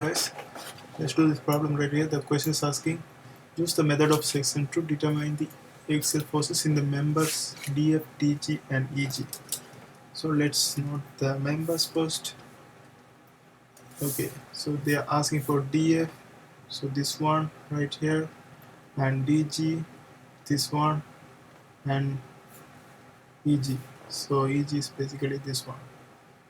Guys, let's do this problem right here. The question is asking, use the method of section to determine the axial forces in the members DF, DG and EG. So let's note the members first. Okay, so they are asking for DF, so this one right here, and DG, this one, and EG. So EG is basically this one.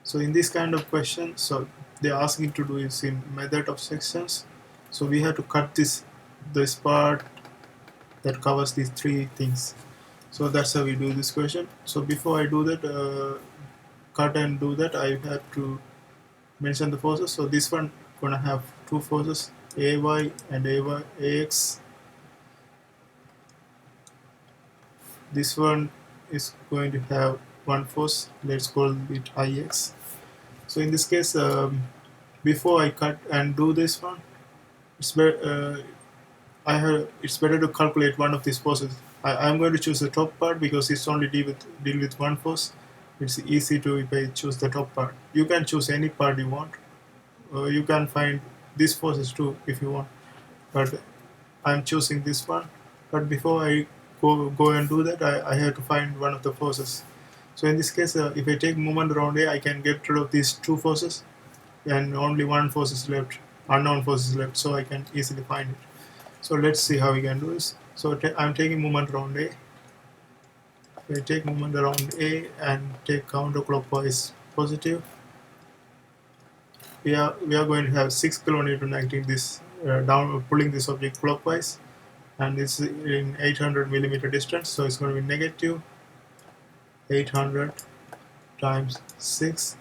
So in this kind of question, so they are asking to do is in method of sections. So we have to cut this part that covers these three things. So that's how we do this question. So before I do that, cut and do that, I have to mention the forces. So this one gonna have two forces, AY and AX. This one is going to have one force. Let's call it IX. So in this case, before I cut and do this one, it's better. It's better to calculate one of these forces. I'm going to choose the top part because it's only deal with one force. It's easy to if I choose the top part. You can choose any part you want. You can find these forces too if you want. But I'm choosing this one. But before I go and do that, I have to find one of the forces. So in this case, if I take moment around A, I can get rid of these two forces, and only one force is left, unknown force is left. So I can easily find it. So let's see how we can do this. So I'm taking movement around A. I take movement around A and take counterclockwise positive. We are going to have 6 kilonewton acting this down, pulling this object clockwise, and this is in 800 millimeter distance. So it's going to be negative 800 times 6.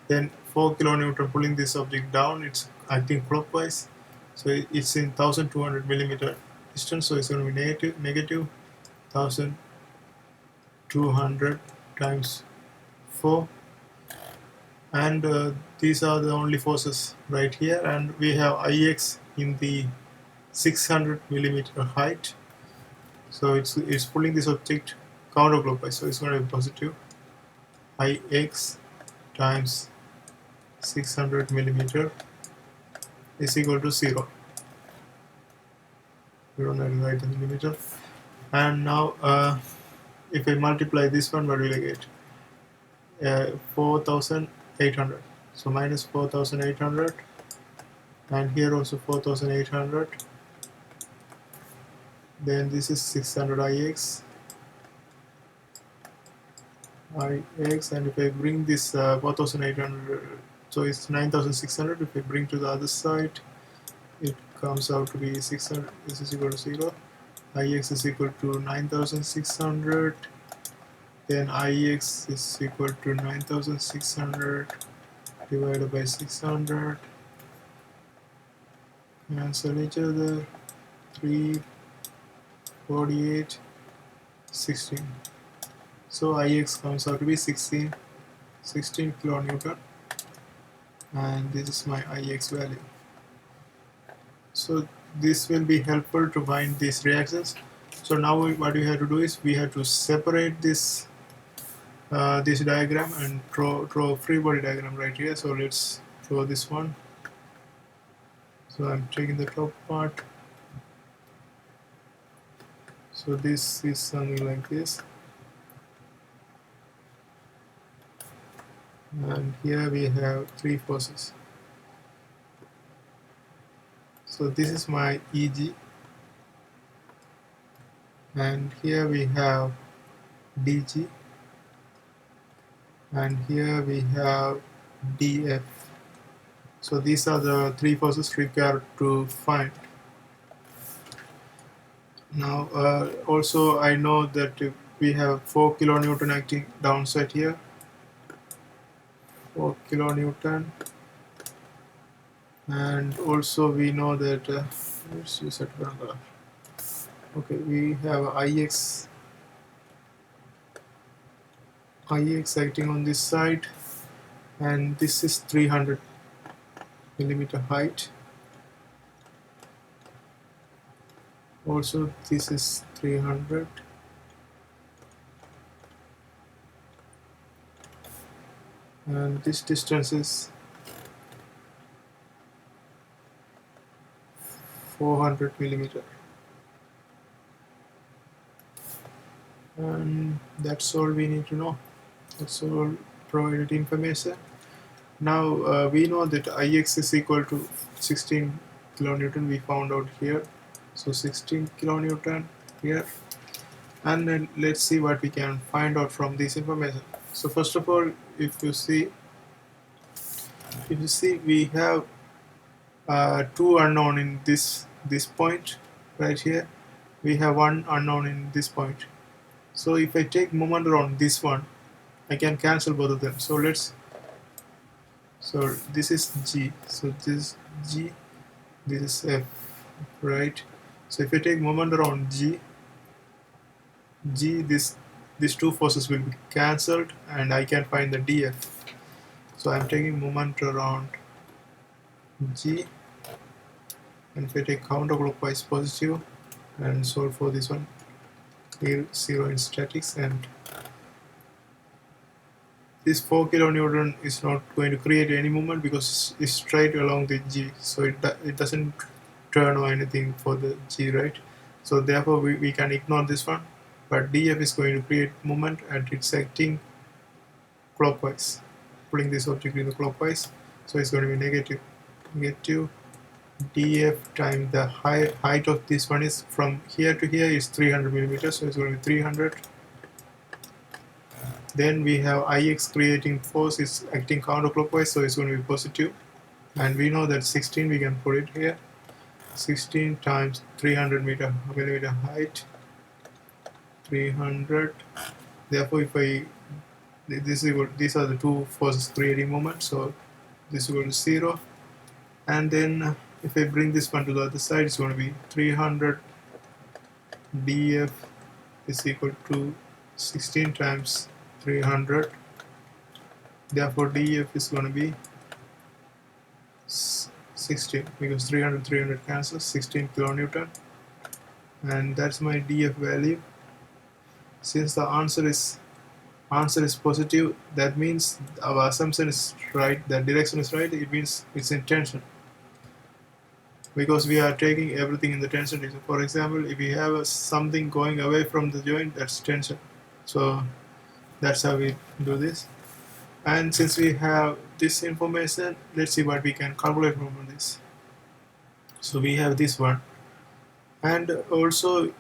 Then 4 kilonewton pulling this object down. It's acting clockwise. So it's in 1200 millimeter distance, so it's going to be negative 1200 times 4, and these are the only forces right here, and we have IX in the 600 millimeter height, so it's pulling this object counterclockwise, so it's going to be positive IX times 600 millimeter is equal to 0. We don't have to write the millimeter. And now if I multiply this one, what will I get? 4800. So minus 4800, and here also 4800. Then this is 600 IX, and if I bring this 4800, so it's 9600. If I bring to the other side, it comes out to be 600. This is equal to 0. IX is equal to 9600. Then IX is equal to 9600 divided by 600. Cancel each other. 3, 48, 16. So IX comes out to be 16 kilonewton, and this is my IX value. So this will be helpful to find these reactions. So now what we have to do is we have to separate this this diagram and draw a free body diagram right here. So let's draw this one. So I'm taking the top part. So this is something like this, and here we have three forces. So this is my EG, and here we have DG, and here we have DF. So these are the three forces required to find. Now also I know that we have 4 kilonewton acting downside here, 4 kilonewton, and also we know that let's use it. Okay, we have IX acting on this side, and this is 300 millimeter height. Also this is 300, and this distance is 400 millimeter. And that's all we need to know. That's all provided information. Now we know that Ix is equal to 16 kilonewton, we found out here. So 16 kilonewton here. And then let's see what we can find out from this information. So first of all, if you see we have two unknown in this point right here. We have one unknown in this point. So if I take moment around this one, I can cancel both of them. So this is G, so this is G, this is F, right? So if I take moment around G, these two forces will be cancelled and I can find the DF. So I'm taking moment around G, and if I take counterclockwise positive and solve for this one, here 0 in statics, and this 4 kilonewton is not going to create any movement because it's straight along the G, so it doesn't turn or anything for the G, right? So therefore we can ignore this one, but DF is going to create movement and it's acting clockwise, pulling this object in the clockwise, so it's going to be negative DF times the height of this one is from here to here is 300 millimeters, so it's going to be 300. Then we have Ix creating force is acting counterclockwise, so it's going to be positive. And we know that 16, we can put it here. 16 times 300 millimeter height, 300. Therefore, if I these are the two forces creating moment, so this is equal to 0. And then if I bring this one to the other side, it's going to be 300 df is equal to 16 times 300. Therefore df is going to be 16, because 300 cancels, 16 kilonewton, and that's my df value. Since the answer is positive, that means our assumption is right, the direction is right, it means it's in tension, because we are taking everything in the tension direction. For example, if we have something going away from the joint, that's tension. So that's how we do this. And since we have this information, let's see what we can calculate from this. So we have this one, and also,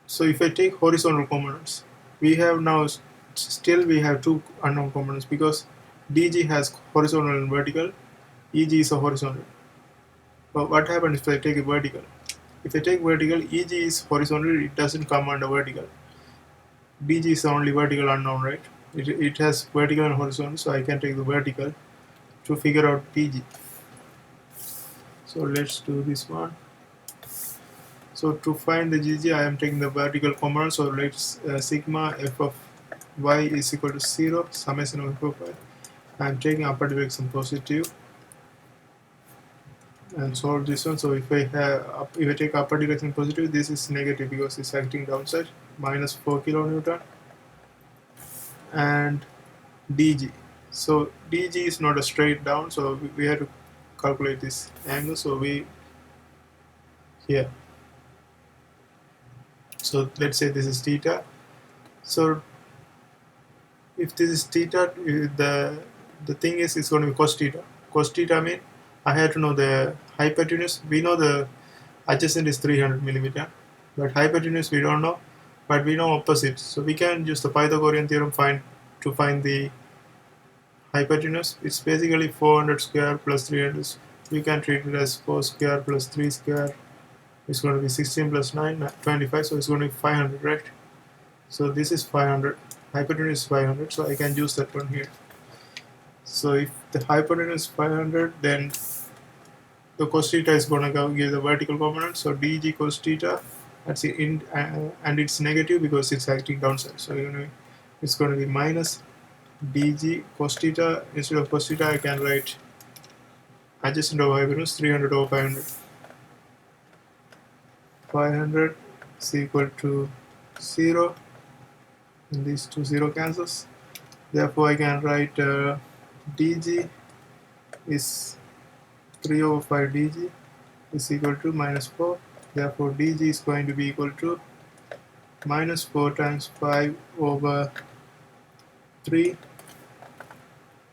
so if I take horizontal components, we have now still we have two unknown components, because DG has horizontal and vertical, EG is a horizontal. But what happens if I take a vertical? If I take vertical, EG is horizontal, it doesn't come under vertical. DG is the only vertical unknown, right? It has vertical and horizontal, so I can take the vertical to figure out DG. So let's do this one. So to find the GG, I am taking the vertical component. So let's sigma f of y is equal to 0, summation of f of y. I am taking upper direction positive and solve this one. So if I take upper direction positive, this is negative because it's acting downside, minus 4 kilonewton, and dg. So dg is not a straight down, so we have to calculate this angle. So here. So let's say this is theta. So if this is theta, the thing is it's going to be cos theta. Cos theta means I have to know the hypotenuse. We know the adjacent is 300 millimeter, but hypotenuse we don't know, but we know opposite. So we can use the Pythagorean theorem to find the hypotenuse. It's basically 400 square plus 300. You can treat it as 4 square plus 3 square. It's going to be 16 plus 9, 25. So it's going to be 500, right? So this is 500. Hypotenuse is 500. So I can use that one here. So if the hypotenuse is 500, then the cos theta is going to give the vertical component. So dg cos theta, that's it, and it's negative because it's acting downside. So it's going to be minus dg cos theta. Instead of cos theta, I can write adjacent over hypotenuse 300 over 500. 500 is equal to 0, and these two 0 cancels. Therefore, I can write dg is 3 over 5 dg is equal to minus 4. Therefore dg is going to be equal to minus 4 times 5 over 3,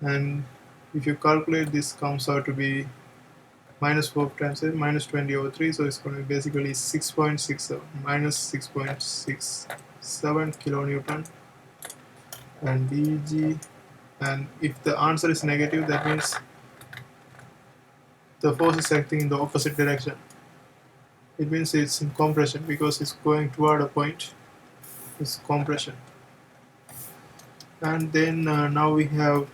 and if you calculate, this comes out to be minus 4 times minus 20 over 3, so it's going to be basically 6.67 minus 6.67 kilonewton. And dg, and if the answer is negative, that means the force is acting in the opposite direction. It means it's in compression because it's going toward a point. It's compression. And then now we have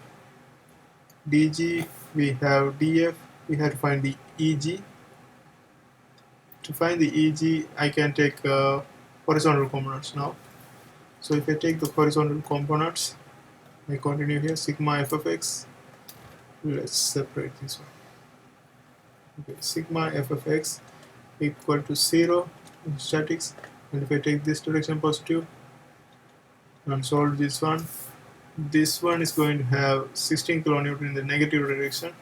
dg, we have df, we have to find the eg. To find the eg, I can take horizontal components now. So if I take the horizontal components, I continue here, sigma f of x. Let's separate this one. Okay, sigma f of x equal to 0 in statics, and if I take this direction positive and solve this one is going to have 16 kilonewton in the negative direction,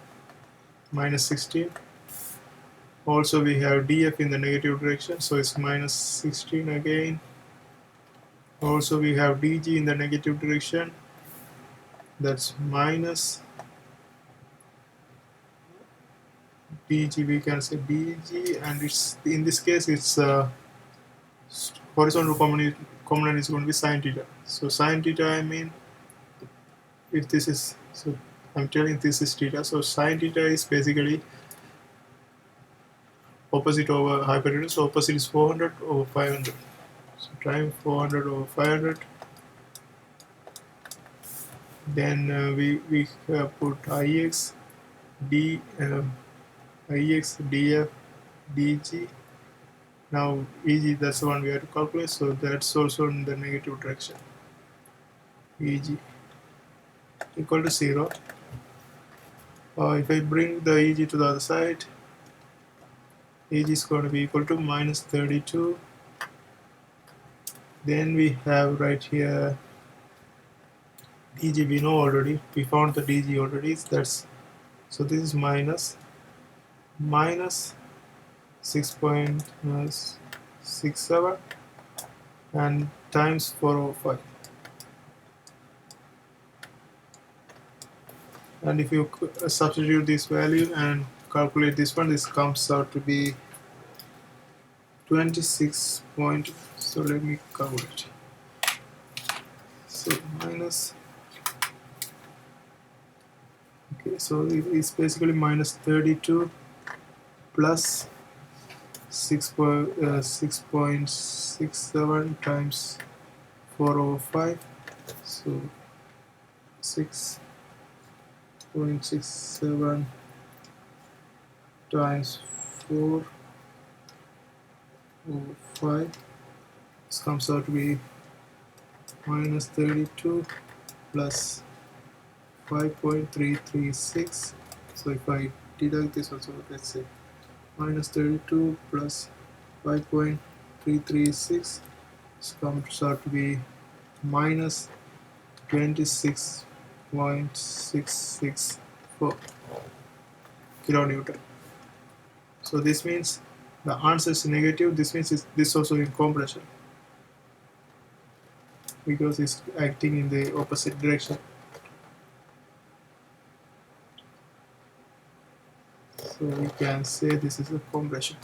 minus 16. Also we have df in the negative direction, so it's minus 16 again. Also we have dg in the negative direction, that's minus dg, we can say dg, and it's in this case it's horizontal component is going to be sine theta. So sine theta, I mean, if this is, so I'm telling this is theta, so sine theta is basically opposite over hypotenuse, so opposite is 400 over 500. So time 400 over 500. Then we put ix, d, ix, df, dg. Now eg, that's the one we have to calculate, so that's also in the negative direction. Eg equal to 0. If I bring the eg to the other side, eg is going to be equal to minus 32. Then we have right here dg, we know already, we found the dg already, that's, so this is minus 6.67 and times 405. And if you substitute this value and calculate this one, this comes out to be 26 point, so let me calculate. So minus, okay, so it's basically minus 32 plus 6.67 times 405, so 6.67 times 405, this comes out to be minus 32 plus 5.336. So if I deduct this also, let's say minus 32 plus 5.336, this comes out to be minus 26.664 kilonewton. So this means the answer is negative. This means this also in compression because it's acting in the opposite direction. So we can say this is a compression.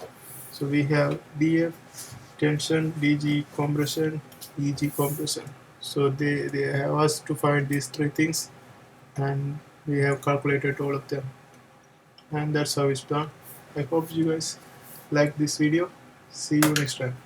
So we have df tension, dg compression, eg compression. So they have asked to find these three things, and we have calculated all of them, and that's how it's done. I hope you guys like this video. See you next time.